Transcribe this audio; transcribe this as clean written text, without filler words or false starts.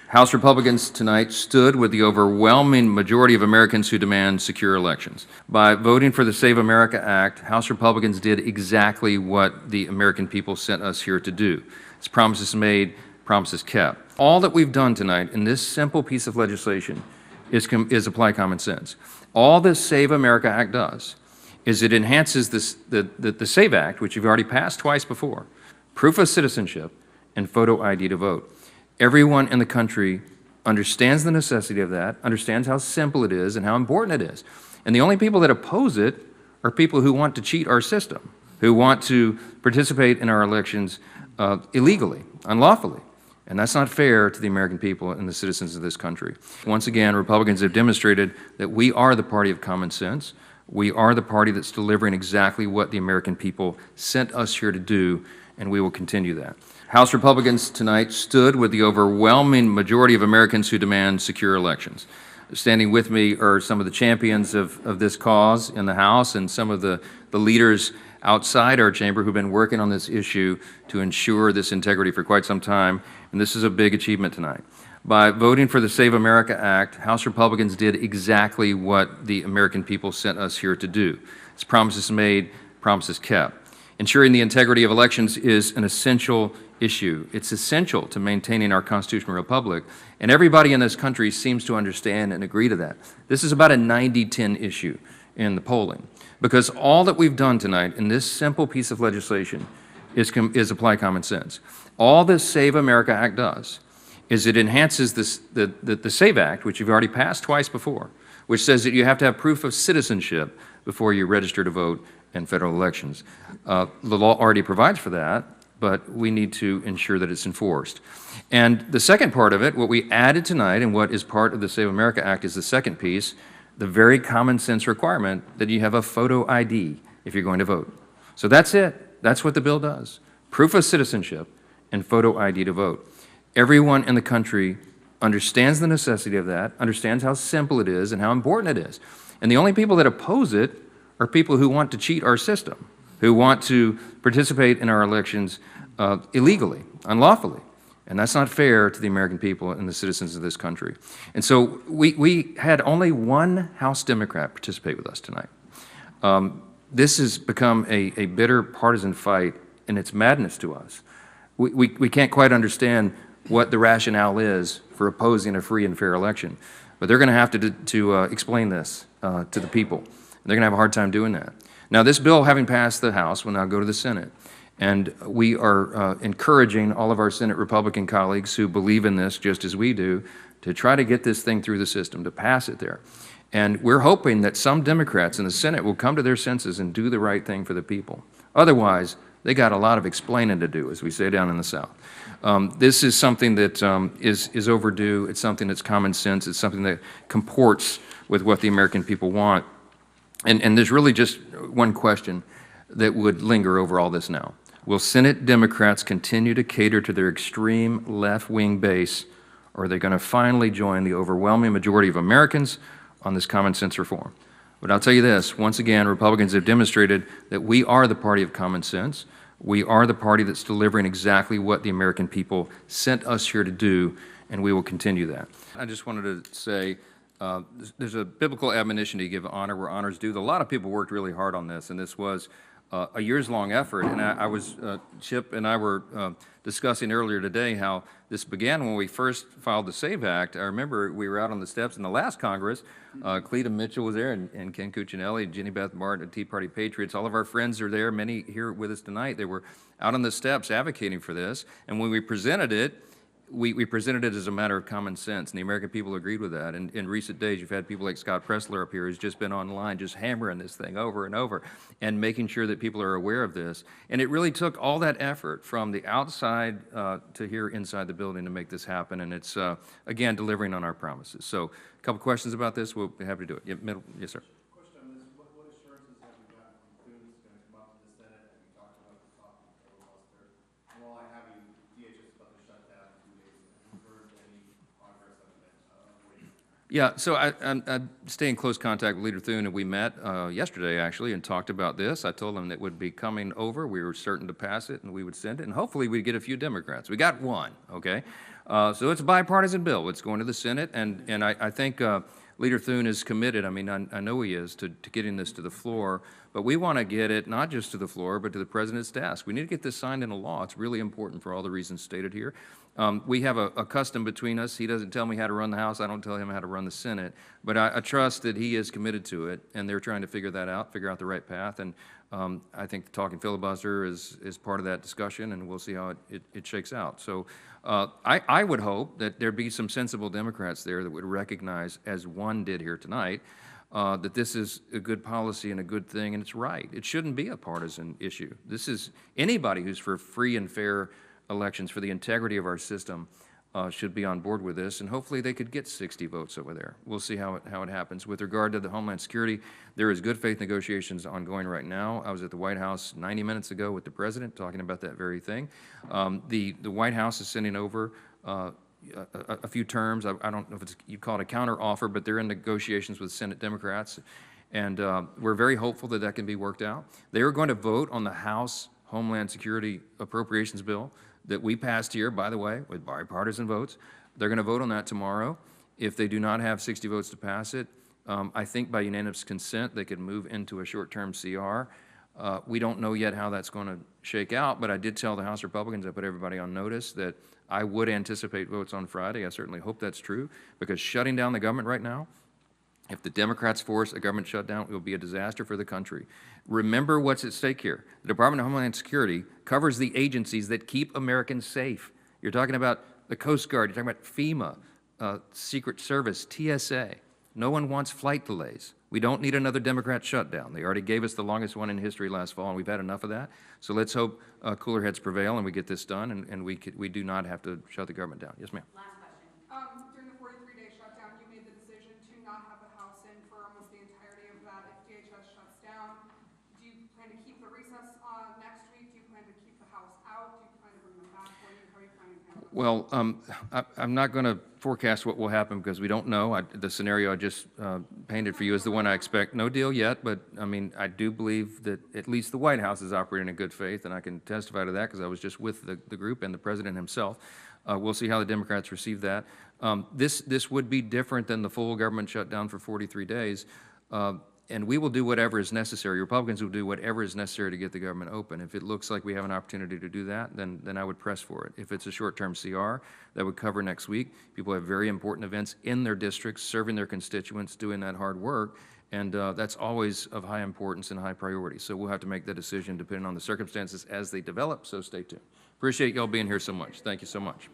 House Republicans tonight stood with the overwhelming majority of Americans who demand secure elections. By voting for the Save America Act, House Republicans did exactly what the American people sent us here to do. It's promises made, promises kept. All that we've done tonight in this simple piece of legislation is apply common sense. All this Save America Act does is it enhances the SAVE Act, which you've already passed twice before, proof of citizenship and photo ID to vote. Everyone in the country understands the necessity of that, understands how simple it is and how important it is. And the only people that oppose it are people who want to cheat our system, who want to participate in our elections illegally, unlawfully. And that's not fair to the American people and the citizens of this country. Once again, Republicans have demonstrated that we are the party of common sense. We are the party that's delivering exactly what the American people sent us here to do, and we will continue that. House Republicans tonight stood with the overwhelming majority of Americans who demand secure elections. Standing with me are some of the champions of this cause in the House and some of the leaders outside our chamber who've been working on this issue to ensure this integrity for quite some time, and this is a big achievement tonight. By voting for the Save America Act, House Republicans did exactly what the American people sent us here to do. It's promises made, promises kept. Ensuring the integrity of elections is an essential issue. It's essential to maintaining our constitutional republic, and everybody in this country seems to understand and agree to that. This is about a 90-10 issue in the polling, because all that we've done tonight in this simple piece of legislation is apply common sense. All this Save America Act does is it enhances the SAVE Act, which you've already passed twice before, which says that you have to have proof of citizenship before you register to vote in federal elections. The law already provides for that, but we need to ensure that it's enforced. And the second part of it, what we added tonight and what is part of the Save America Act is the second piece, the very common sense requirement that you have a photo ID if you're going to vote. So that's it. That's what the bill does. Proof of citizenship and photo ID to vote. Everyone in the country understands the necessity of that, understands how simple it is and how important it is. And the only people that oppose it are people who want to cheat our system, who want to participate in our elections illegally, unlawfully. And that's not fair to the American people and the citizens of this country. And so we had only one House Democrat participate with us tonight. This has become a bitter partisan fight, and it's madness to us. We can't quite understand what the rationale is for opposing a free and fair election. But they're going to have to explain this to the people. And they're going to have a hard time doing that. Now, this bill, having passed the House, will now go to the Senate. And we are encouraging all of our Senate Republican colleagues who believe in this just as we do to try to get this thing through the system, to pass it there. And we're hoping that some Democrats in the Senate will come to their senses and do the right thing for the people. Otherwise, they got a lot of explaining to do, as we say down in the South. This is something that is overdue. It's something that's common sense. It's something that comports with what the American people want. And there's really just one question that would linger over all this now. Will Senate Democrats continue to cater to their extreme left-wing base, or are they going to finally join the overwhelming majority of Americans on this common sense reform? But I'll tell you this, once again, Republicans have demonstrated that we are the party of common sense. We are the party that's delivering exactly what the American people sent us here to do, and we will continue that. I just wanted to say, there's a biblical admonition to give honor where honor's due. A lot of people worked really hard on this, and this was a years-long effort. And Chip and I were discussing earlier today how this began when we first filed the SAVE Act. I remember we were out on the steps in the last Congress. Cleta Mitchell was there, and Ken Cuccinelli, Jenny Beth Martin, Tea Party Patriots. All of our friends are there, many here with us tonight. They were out on the steps advocating for this. And when we presented it, we presented it as a matter of common sense, and the American people agreed with that. And in recent days, you've had people like Scott Pressler up here who's just been online just hammering this thing over and over and making sure that people are aware of this. And it really took all that effort from the outside to here inside the building to make this happen, and it's, again, delivering on our promises. So a couple questions about this. We'll be happy to do it. Yeah, yes, sir. Question on this. What assurances have you gotten from Coons going to come up to the Senate? Have you talked about the top of the filibuster? And while I have you, DHS is about to shut down in 2 days. Have you heard any progress on that? Yeah, so I stay in close contact with Leader Thune, and we met yesterday, actually, and talked about this. I told him that it would be coming over. We were certain to pass it, and we would send it, and hopefully we'd get a few Democrats. We got one, okay? So it's a bipartisan bill. It's going to the Senate, and I think Leader Thune is committed. I mean, I know he is to getting this to the floor, but we want to get it not just to the floor, but to the president's desk. We need to get this signed into law. It's really important for all the reasons stated here. We have a custom between us. He doesn't tell me how to run the House. I don't tell him how to run the Senate. But I trust that he is committed to it, and they're trying to figure that out, figure out the right path. And I think talking filibuster is part of that discussion, and we'll see how it shakes out. So I would hope that there'd be some sensible Democrats there that would recognize, as one did here tonight, that this is a good policy and a good thing, and it's right. It shouldn't be a partisan issue. This is anybody who's for free and fair elections, for the integrity of our system, should be on board with this, and hopefully they could get 60 votes over there. We'll see how it happens. With regard to the Homeland Security, there is good faith negotiations ongoing right now. I was at the White House 90 minutes ago with the President talking about that very thing. The White House is sending over a few terms. I don't know if you call it a counter offer, but they're in negotiations with Senate Democrats, and we're very hopeful that that can be worked out. They are going to vote on the House Homeland Security Appropriations Bill that we passed here, by the way, with bipartisan votes. They're going to vote on that tomorrow. If they do not have 60 votes to pass it, I think by unanimous consent, they could move into a short-term CR. We don't know yet how that's going to shake out, but I did tell the House Republicans, I put everybody on notice, that I would anticipate votes on Friday. I certainly hope that's true, because shutting down the government right now, if the Democrats force a government shutdown, it will be a disaster for the country. Remember what's at stake here. The Department of Homeland Security covers the agencies that keep Americans safe. You're talking about the Coast Guard, you're talking about FEMA, Secret Service, TSA. No one wants flight delays. We don't need another Democrat shutdown. They already gave us the longest one in history last fall, and we've had enough of that. So let's hope cooler heads prevail and we get this done, and we do not have to shut the government down. Yes, ma'am. Last question. During the 43-day shutdown, you made the decision to not have the House in for almost the entirety of that if DHS shuts down. Do you plan to keep the recess next week? Do you plan to keep the House out? Do you plan to bring them back? How are you planning to handle it? Well, I'm not going to forecast what will happen because we don't know. The scenario I just painted for you is the one I expect. No deal yet, but I mean, I do believe that at least the White House is operating in good faith, and I can testify to that because I was just with the group and the president himself. We'll see how the Democrats receive that. This would be different than the full government shutdown for 43 days. And we will do whatever is necessary. Republicans will do whatever is necessary to get the government open. If it looks like we have an opportunity to do that, then I would press for it. If it's a short-term CR, that would cover next week. People have very important events in their districts, serving their constituents, doing that hard work, and that's always of high importance and high priority. So we'll have to make that decision depending on the circumstances as they develop, so stay tuned. Appreciate y'all being here so much. Thank you so much.